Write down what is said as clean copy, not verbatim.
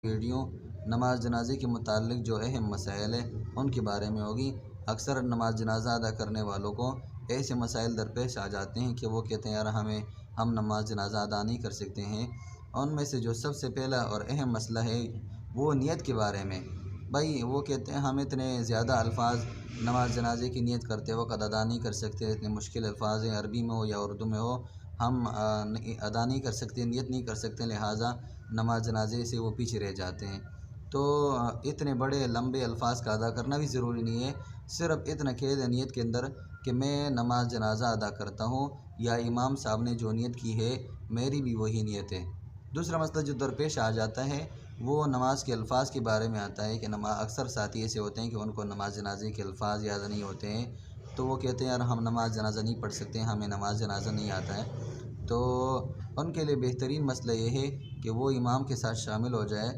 Video नमाज जनाजे के मुताल्लिक़ जो अहम मसाइल है उनके बारे में होगी। अक्सर नमाज जनाजा अदा करने वालों को ऐसे मसाइल दरपेश आ जाते हैं कि वो कहते हैं यार हम नमाज जनाजा अदा नहीं कर सकते हैं। उनमें से जो सबसे पहला और अहम मसला है वो नियत के बारे में। भाई वो कहते हैं हम इतने ज़्यादा अल्फाज नमाज जनाजे की नियत करते वक्त अदा नहीं कर सकते, इतने मुश्किल अल्फाज हैं, अरबी में हो या उर्दू में हो, हम अदा नहीं कर सकते, नियत नहीं कर सकते, लिहाजा नमाज जनाजे से वो पीछे रह जाते हैं। तो इतने बड़े लंबे अल्फाज का अदा करना भी ज़रूरी नहीं है, सिर्फ़ इतना कह दें नियत के अंदर कि मैं नमाज जनाजा अदा करता हूँ या इमाम साहब ने जो नियत की है मेरी भी वही नियत है। दूसरा मसला जो दरपेश आ जाता है वो नमाज के अल्फाज के बारे में आता है कि अक्सर साथी ऐसे होते हैं कि उनको नमाज जनाजे के अल्फाज याद नहीं होते हैं, तो वो कहते हैं यार हम नमाज जनाजा नहीं पढ़ सकते, हमें नमाज जनाजा नहीं आता है। तो उनके लिए बेहतरीन मसला ये है कि वो इमाम के साथ शामिल हो जाए।